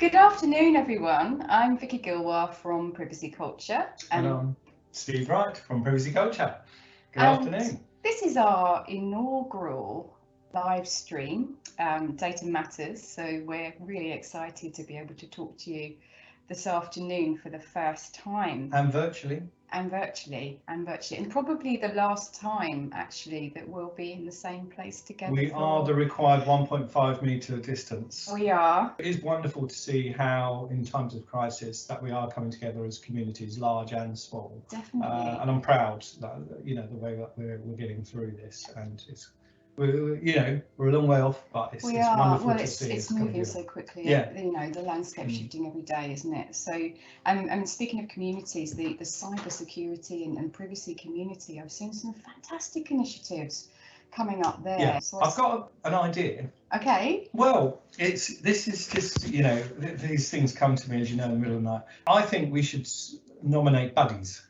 Good afternoon, everyone. I'm Vickie from Privacy Culture. And I'm Steve Wright from Privacy Culture. Good afternoon. This is our inaugural live stream, Data Matters. So we're really excited to be able to talk to you this afternoon for the first time. And virtually. And probably the last time actually that we'll be in the same place together. We are the required 1.5 metre distance. We are. It is wonderful to see how in times of crisis that we are coming together as communities, large and small. Definitely. And I'm proud that, you know, the way that we're getting through this, and we're a long way off, but it's wonderful to see. It's moving so quickly. Yeah. You know, the landscape's shifting every day, isn't it? So, and speaking of communities, the cyber security and privacy community, I've seen some fantastic initiatives coming up there. Yeah, so I've got an idea. Okay. Well, this is just, you know, these things come to me, as you know, in the middle of the night. I think we should nominate buddies.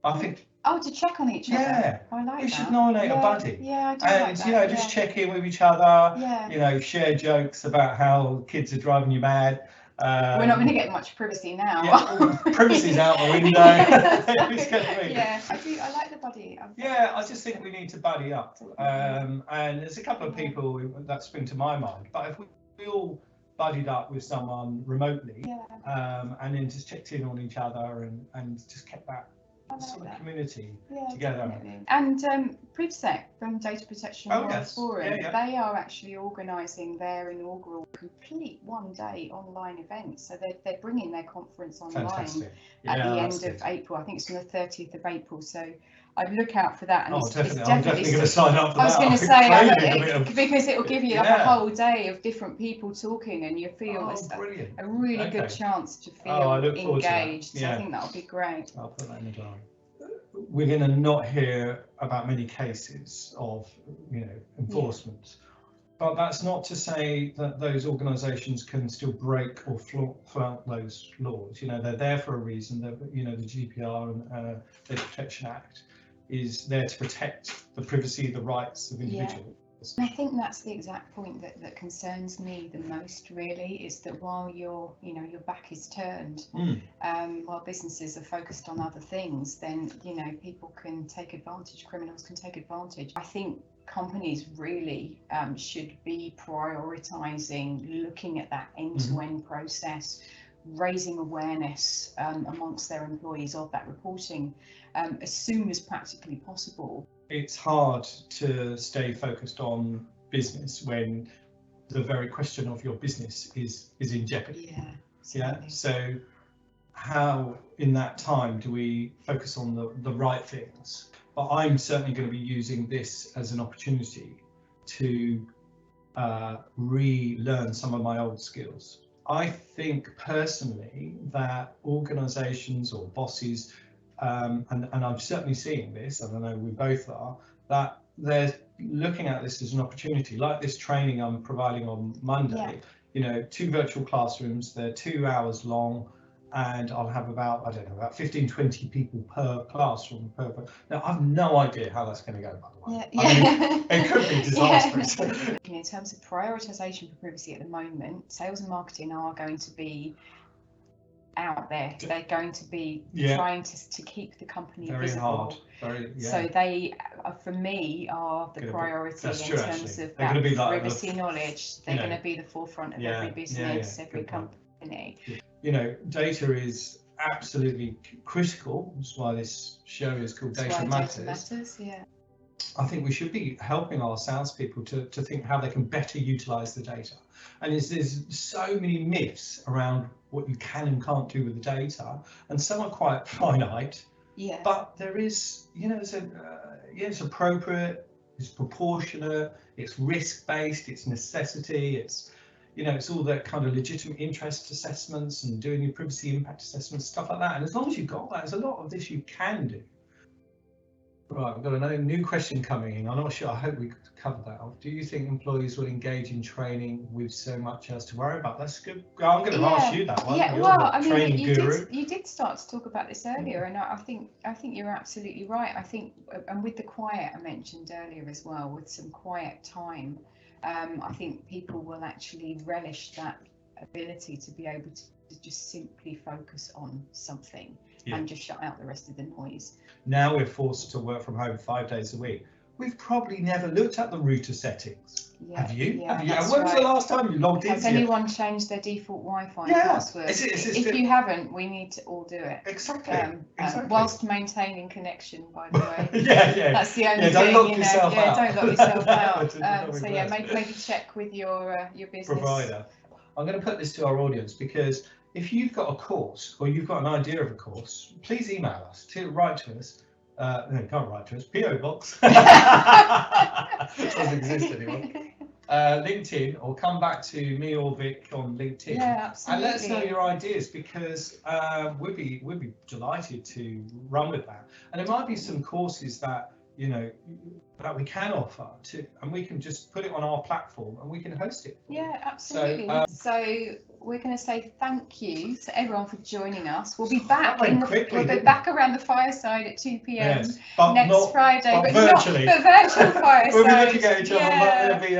I think. Oh, to check on each other. Yeah, I like we that. should nominate a buddy. Yeah, I do and like that. You know, just check in with each other. Yeah. You know, share jokes about how kids are driving you mad. We're not going to get much privacy now. Yeah, privacy's out the window. Yeah, I like the buddy. Yeah, I just think we need to buddy up. And there's a couple of people that spring to my mind. But if we all buddied up with someone remotely, and then just checked in on each other and just kept that sort of community together. Definitely. And PrivSec from Data Protection World Forum, they are actually organising their inaugural complete one-day online event. So they're bringing their conference online at the end of April. I think it's on the 30th of April. So I'd look out for that. And I'm definitely going to sign up for that. I was going to say, because it will give you like a whole day of different people talking, and you feel a really good chance to feel engaged. So I think that'll be great. I'll put that in the diary. We're going to not hear about many cases of, you know, enforcement. But that's not to say that those organisations can still break or flout those laws. You know, they're there for a reason. You know, the GDPR and Data Protection Act is there to protect the privacy, the rights of individuals. I think that's the exact point that concerns me the most, really, is that while your back is turned, while businesses are focused on other things, then, you know, people can take advantage, criminals can take advantage. I think companies really should be prioritising looking at that end-to-end process, raising awareness amongst their employees of that reporting as soon as practically possible. It's hard to stay focused on business when the very question of your business is in jeopardy. Yeah. So how in that time do we focus on the right things? But I'm certainly going to be using this as an opportunity to relearn some of my old skills. I think personally that organisations or bosses, and I'm certainly seeing this, and I know we both are, that they're looking at this as an opportunity, like this training I'm providing on Monday. You know, 2 virtual classrooms, they're 2 hours long, and I'll have about 15, 20 people per classroom. Now, I've no idea how that's going to go, by the way. I mean, it could be disastrous. In terms of prioritisation for privacy at the moment, sales and marketing are going to be out there. They're going to be trying to keep the company visible. So they, for me, are the priority in terms of that privacy knowledge. They're going to be the forefront of every business, every company. You know, data is absolutely critical. That's why this show is called Data Matters. I think we should be helping our salespeople to think how they can better utilise the data. And there's so many myths around what you can and can't do with the data, and some are quite finite. But there is, you know, it's appropriate, it's proportionate, it's risk-based, it's necessity, it's, you know, it's all that kind of legitimate interest assessments and doing your privacy impact assessments, stuff like that. And as long as you've got that, there's a lot of this you can do. Right, I've got a new question coming in. I'm not sure. I hope we covered that off. Do you think employees will engage in training with so much else to worry about? That's good. I'm going to ask you that one. Yeah, well, I mean, you did start to talk about this earlier, and I think you're absolutely right. I think, and with the quiet I mentioned earlier as well, with some quiet time, I think people will actually relish that ability to be able to just simply focus on something and just shut out the rest of the noise. Now we're forced to work from home 5 days a week. We've probably never looked at the router settings. Have you? Yeah, Have you? And when was the last time you logged in? Has anyone changed their default Wi-Fi password? If you haven't, we need to all do it. Exactly. Whilst maintaining connection, by the way. Yeah. That's the only thing. Don't lock yourself out. Don't lock yourself out. So yeah, maybe check with your business provider. I'm going to put this to our audience, because if you've got a course or you've got an idea of a course, please email us, write to us. No, you can't write to us. PO box doesn't exist anymore. LinkedIn, or come back to me or Vic on LinkedIn. Yeah, absolutely. And let us know your ideas, because we'd be delighted to run with that. And there might be some courses that that we can offer to, and we can just put it on our platform and we can host it. Yeah, absolutely. So we're going to say thank you to everyone for joining us. We'll be back back around the fireside at 2 p.m. next Friday, but virtually. But virtual fireside. We'll be looking at each other, but there'll be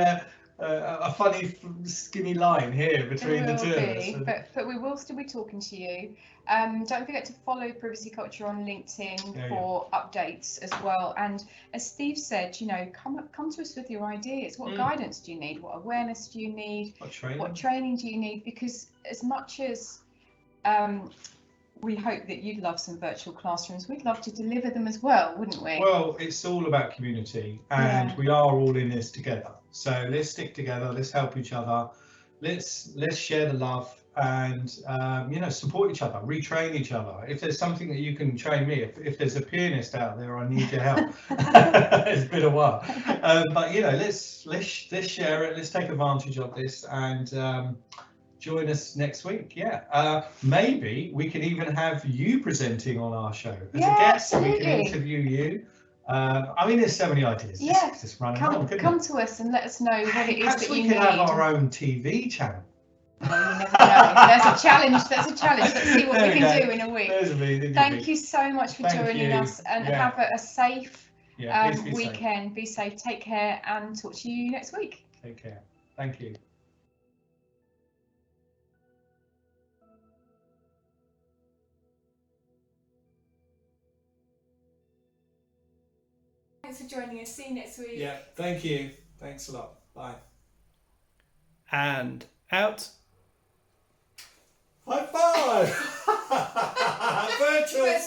a funny skinny line here between the two of us. But we will still be talking to you. Don't forget to follow Privacy Culture on LinkedIn for updates as well. And as Steve said, come to us with your ideas. What guidance do you need? What awareness do you need? What training do you need? Because as much as we hope that you'd love some virtual classrooms, we'd love to deliver them as well, wouldn't we? Well, it's all about community, and we are all in this together. So let's stick together. Let's help each other. Let's share the love. And support each other, retrain each other. If there's something that you can train me, if there's a pianist out there, I need your help. It's been a while, but let's share it. Let's take advantage of this, and join us next week. Maybe we can even have you presenting on our show as a guest, so we can interview you. There's so many ideas. Just running on. Come to us and let us know what it is that you need. We can have our own TV channel. Well, you never know. There's a challenge. Let's see what we can do in a week. Thank you so much for joining us, and have a safe weekend. Be safe, take care, and talk to you next week. Take care. Thank you. Thanks for joining us. See you next week. Yeah, thank you. Thanks a lot. Bye. And out. High five! Virtual.